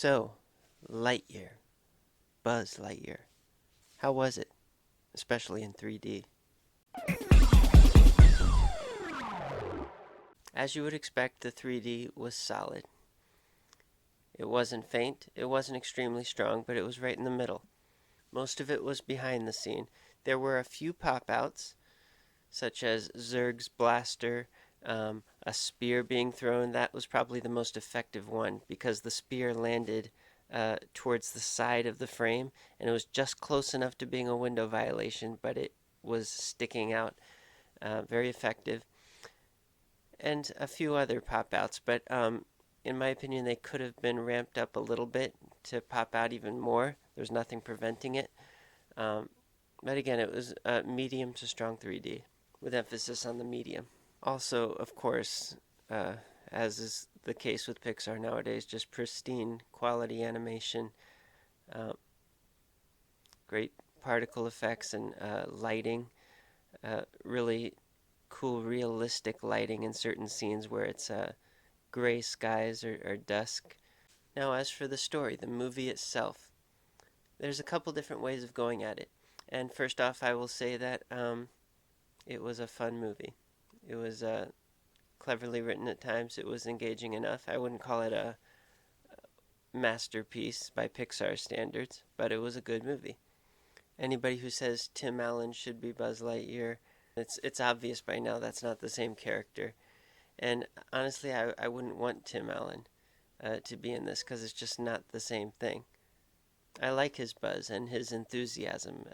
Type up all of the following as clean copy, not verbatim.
So, Lightyear, Buzz Lightyear. How was it, especially in 3D? As you would expect, the 3D was solid. It wasn't faint, it wasn't extremely strong, but it was right in the middle. Most of it was behind the scene. There were a few pop outs, such as Zurg's blaster, a spear being thrown. That was probably the most effective one because the spear landed towards the side of the frame and it was just close enough to being a window violation, but it was sticking out. Very effective. And a few other pop outs, but in my opinion, they could have been ramped up a little bit to pop out even more. There's nothing preventing it. Um, but again, it was medium to strong 3D with emphasis on the medium. Also, of course, uh, as is the case with Pixar nowadays, just pristine quality animation, uh, great particle effects and lighting, really cool, realistic lighting in certain scenes where it's gray skies or dusk. Now, as for the story, the movie itself, there's a couple different ways of going at it. And first off, I will say that it was a fun movie. It was cleverly written at times. It was engaging enough. I wouldn't call it a masterpiece by Pixar standards, but it was a good movie. Anybody who says Tim Allen should be Buzz Lightyear, it's obvious by now that's not the same character. And honestly, I wouldn't want Tim Allen to be in this because it's just not the same thing. I like his buzz and his enthusiasm.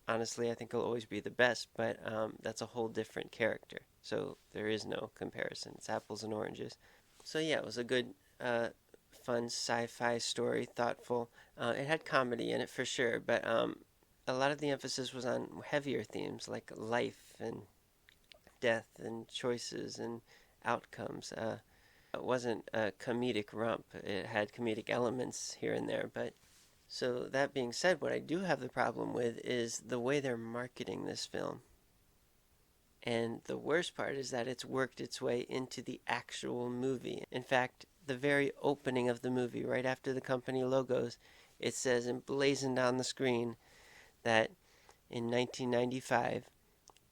Honestly, I think he'll always be the best, but that's a whole different character. So there is no comparison. It's apples and oranges. So yeah, it was a good, fun sci-fi story, thoughtful. It had comedy in it for sure, but a lot of the emphasis was on heavier themes like life and death and choices and outcomes. It wasn't a comedic romp. It had comedic elements here and there, but so that being said, what I do have the problem with is the way they're marketing this film. And the worst part is that it's worked its way into the actual movie. In fact, the very opening of the movie, right after the company logos, it says emblazoned on the screen that in 1995,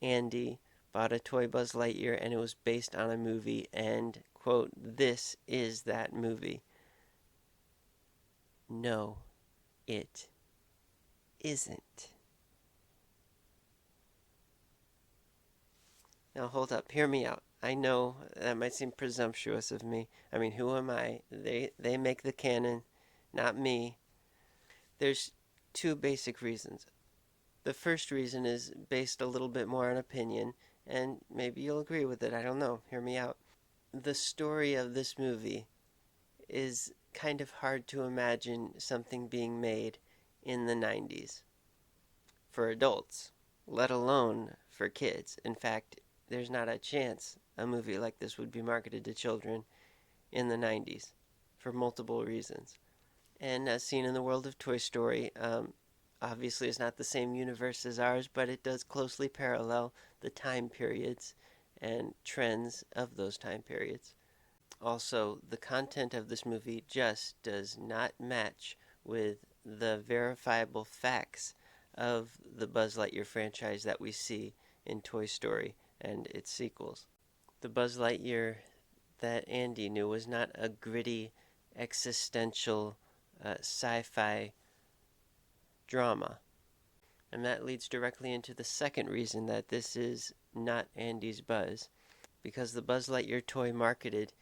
Andy bought a toy Buzz Lightyear and it was based on a movie and, quote, this is that movie. No, it isn't. Now hold up, hear me out. I know that might seem presumptuous of me. I mean, who am I? They make the canon, not me. There's two basic reasons. The first reason is based a little bit more on opinion, and maybe you'll agree with it. I don't know. Hear me out. The story of this movie is kind of hard to imagine something being made in the 90s for adults, let alone for kids. In fact, there's not a chance a movie like this would be marketed to children in the 90s for multiple reasons. And as seen in the world of Toy Story, obviously it's not the same universe as ours, but it does closely parallel the time periods and trends of those time periods. Also, the content of this movie just does not match with the verifiable facts of the Buzz Lightyear franchise that we see in Toy Story and its sequels. The Buzz Lightyear that Andy knew was not a gritty, existential, sci-fi drama. And that leads directly into the second reason that this is not Andy's Buzz, because the Buzz Lightyear toy marketed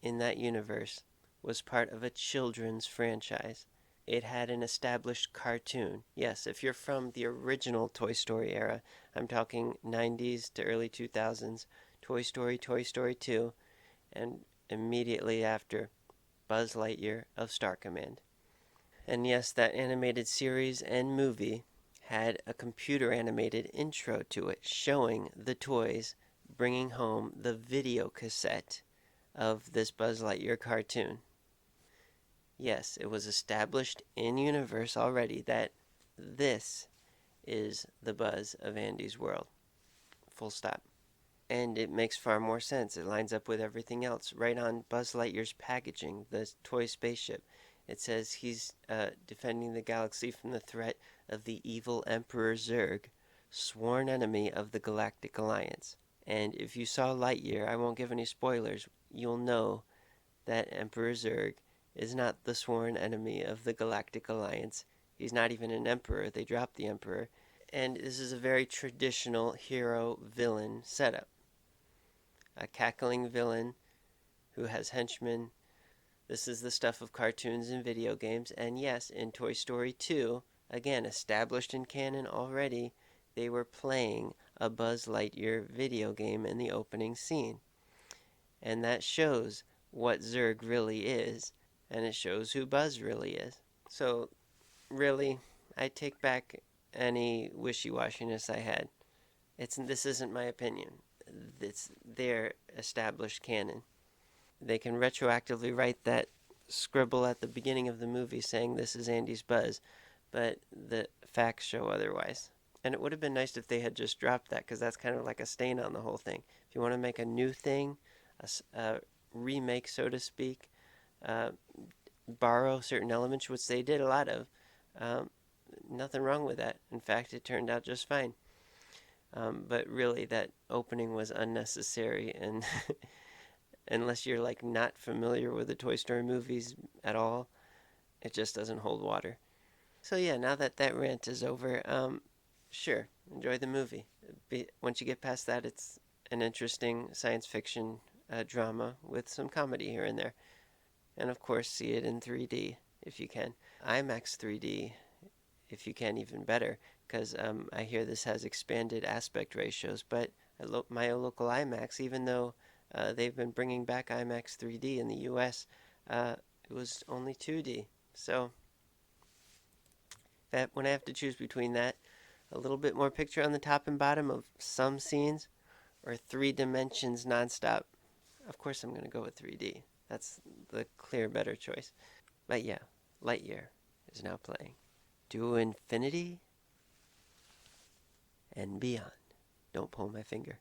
in that universe was part of a children's franchise. It had an established cartoon. Yes, if you're from the original Toy Story era, I'm talking 90s to early 2000s, Toy Story, Toy Story 2, and immediately after, Buzz Lightyear of Star Command. And yes, that animated series and movie had a computer animated intro to it showing the toys bringing home the video cassette of this Buzz Lightyear cartoon. Yes, it was established in universe already that this is the Buzz of Andy's world. Full stop. And it makes far more sense. It lines up with everything else. Right on Buzz Lightyear's packaging, the toy spaceship, it says he's defending the galaxy from the threat of the evil Emperor Zurg, sworn enemy of the Galactic Alliance. And if you saw Lightyear, I won't give any spoilers, you'll know that Emperor Zurg is not the sworn enemy of the Galactic Alliance. He's not even an emperor. They dropped the emperor. And this is a very traditional hero villain setup. A cackling villain who has henchmen. This is the stuff of cartoons and video games. And yes, in Toy Story 2, again, established in canon already, they were playing a Buzz Lightyear video game in the opening scene. And that shows what Zurg really is, and it shows who Buzz really is. So, really, I take back any wishy-washiness I had. This isn't my opinion. It's their established canon. They can retroactively write that scribble at the beginning of the movie saying this is Andy's Buzz, but the facts show otherwise. And it would have been nice if they had just dropped that, because that's kind of like a stain on the whole thing. If you want to make a new thing, a remake, so to speak, uh, borrow certain elements, which they did a lot of, nothing wrong with that. In fact, it turned out just fine. But really, that opening was unnecessary, and unless you're like not familiar with the Toy Story movies at all, it just doesn't hold water. So yeah, now that that rant is over, sure, enjoy the movie. Once you get past that, it's an interesting science fiction drama with some comedy here and there. And of course, see it in 3D if you can. IMAX 3D if you can, even better, because I hear this has expanded aspect ratios. But my local IMAX, even though they've been bringing back IMAX 3D in the US, it was only 2D. So when I have to choose between that, a little bit more picture on the top and bottom of some scenes, or 3 dimensions nonstop, of course I'm going to go with 3D. That's the clear better choice. But yeah, Lightyear is now playing. To infinity and beyond. Don't pull my finger.